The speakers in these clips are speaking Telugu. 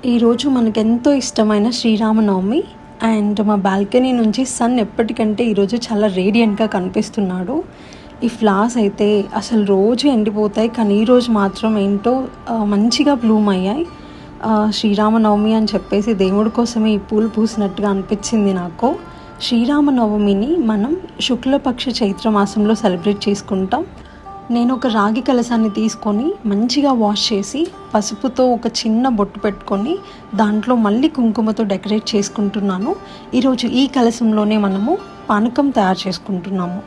ఈరోజు మనకెంతో ఇష్టమైన శ్రీరామనవమి అండ్ మా బాల్కనీ నుంచి సన్ ఎప్పటికంటే ఈరోజు చాలా రేడియంట్గా కనిపిస్తున్నాడు. ఈ ఫ్లవర్స్ అయితే అసలు రోజు ఎండిపోతాయి, కానీ ఈరోజు మాత్రం ఏంటో మంచిగా బ్లూమ్ అయ్యాయి. శ్రీరామనవమి అని చెప్పేసి దేవుడి కోసమే ఈ పూలు పూసినట్టుగా అనిపించింది నాకు. శ్రీరామనవమిని మనం శుక్లపక్ష చైత్ర మాసంలో సెలబ్రేట్ చేసుకుంటాం. నేను ఒక రాగి కలశాన్ని తీసుకొని మంచిగా వాష్ చేసి పసుపుతో ఒక చిన్న బొట్టు పెట్టుకొని దాంట్లో మళ్ళీ కుంకుమతో డెకరేట్ చేసుకుంటున్నాను. ఈరోజు ఈ కలశంలోనే మనము పానకం తయారు చేసుకుంటున్నాము.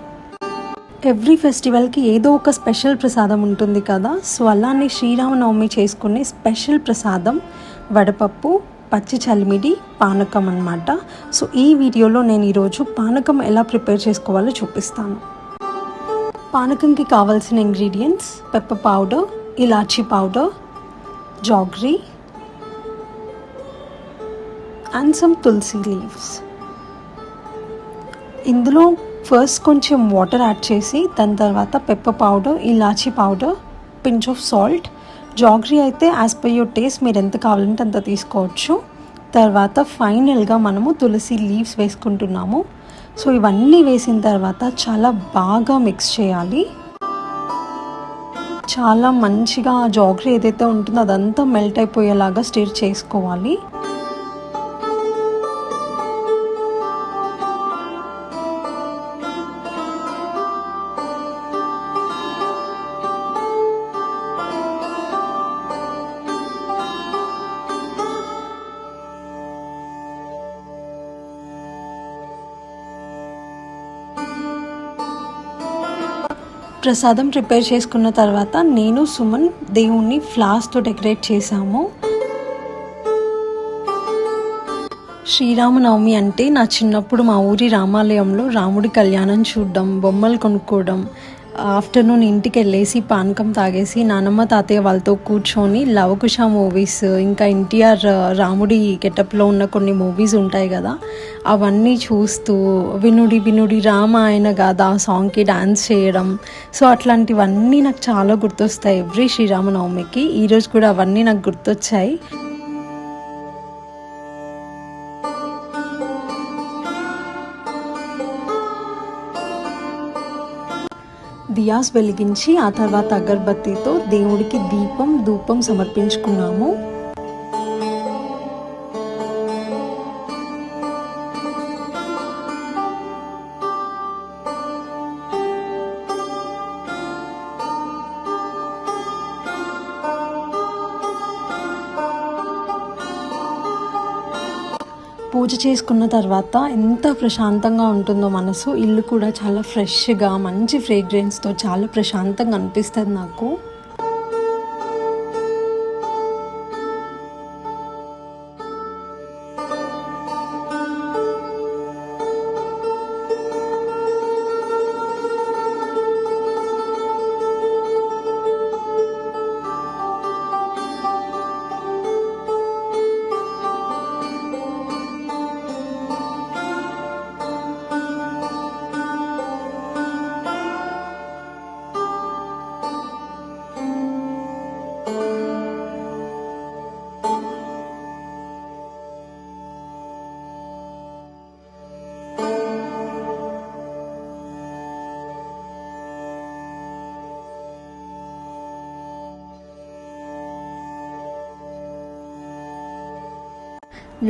ఎవ్రీ ఫెస్టివల్కి ఏదో ఒక స్పెషల్ ప్రసాదం ఉంటుంది కదా, సో అలానే శ్రీరామనవమి చేసుకునే స్పెషల్ ప్రసాదం వడపప్పు, పచ్చి చలిమిడి, పానకం అన్నమాట. సో ఈ వీడియోలో నేను ఈరోజు పానకం ఎలా ప్రిపేర్ చేసుకోవాలో చూపిస్తాను. పానకంకి కావాల్సిన ingredients: pepper powder, elaichi powder, jaggery and some tulsi leaves. ఇందులో ఫస్ట్ కొంచెం వాటర్ యాడ్ చేసి దాని తర్వాత pepper powder, elaichi powder, pinch of salt, jaggery అయితే యాజ్ పర్ యువర్ టేస్ట్ మీరు ఎంత కావాలంటే అంత తీసుకోవచ్చు. తర్వాత ఫైనల్గా మనము తులసి లీవ్స్ వేసుకుంటున్నాము. సో ఇవన్నీ వేసిన తర్వాత చాలా బాగా మిక్స్ చేయాలి. చాలా మంచిగా జాగ్రీ ఏదైతే ఉంటుందో అదంతా మెల్ట్ అయిపోయేలాగా స్టిర్ చేసుకోవాలి. ప్రసాదం ప్రిపేర్ చేసుకున్న తర్వాత నేను సుమన్ దేవుణ్ణి ఫ్లవర్స్తో డెకరేట్ చేశాము. శ్రీరామనవమి అంటే నా చిన్నప్పుడు మా ఊరి రామాలయంలో రాముడి కళ్యాణం చూడడం, బొమ్మలు కొనుక్కోవడం, ఆఫ్టర్నూన్ ఇంటికి వెళ్ళేసి పానకం తాగేసి నానమ్మ తాతయ్య వాళ్ళతో కూర్చొని లవకుశ మూవీస్, ఇంకా ఎన్టీఆర్ రాముడి గెటప్లో ఉన్న కొన్ని మూవీస్ ఉంటాయి కదా, అవన్నీ చూస్తూ వినుడి వినుడి రామాయణ గాథ సాంగ్కి డాన్స్ చేయడం. సో అట్లాంటివన్నీ నాకు చాలా గుర్తొస్తాయి ఎవ్రీ శ్రీరామనవమికి. ఈరోజు కూడా అవన్నీ నాకు గుర్తొచ్చాయి. దియాస్ వెలిగించి ఆ తర్వాత అగరబత్తితో దేవుడికి దీపం ధూపం సమర్పించుకున్నాము. పూజ చేసుకున్న తర్వాత ఎంత ప్రశాంతంగా ఉంటుందో మనసు. ఇల్లు కూడా చాలా ఫ్రెష్గా మంచి ఫ్రేగ్రెన్స్తో చాలా ప్రశాంతంగా అనిపిస్తుంది నాకు.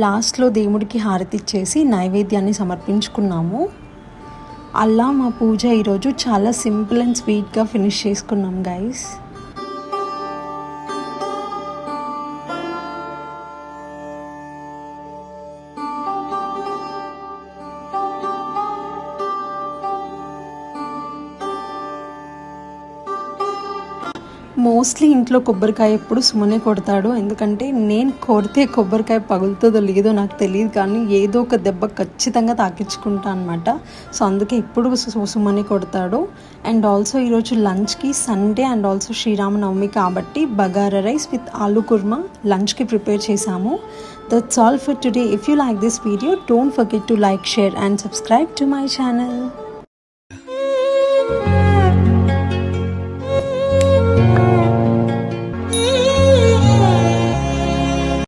లాస్ట్లో దేవుడికి హారతి ఇచ్చేసి నైవేద్యాన్ని సమర్పించుకున్నాము. అలా మా పూజ ఈరోజు చాలా సింపుల్ అండ్ స్వీట్గా ఫినిష్ చేసుకున్నాం గైస్. మోస్ట్లీ ఇంట్లో కొబ్బరికాయ ఎప్పుడు సుమనే కొడతాడు, ఎందుకంటే నేను కొడితే కొబ్బరికాయ పగులుతుందో లేదో నాకు తెలియదు, కానీ ఏదో ఒక దెబ్బ ఖచ్చితంగా తాకించుకుంటా అనమాట. సో అందుకే ఎప్పుడు సుమనే కొడతాడు. అండ్ ఆల్సో ఈరోజు లంచ్కి సండే అండ్ ఆల్సో శ్రీరామనవమి కాబట్టి బగారా రైస్ విత్ ఆలూ కుర్మా లంచ్కి ప్రిపేర్ చేశాము. That's all for today. If you like this video, don't forget to like, share and subscribe to my channel.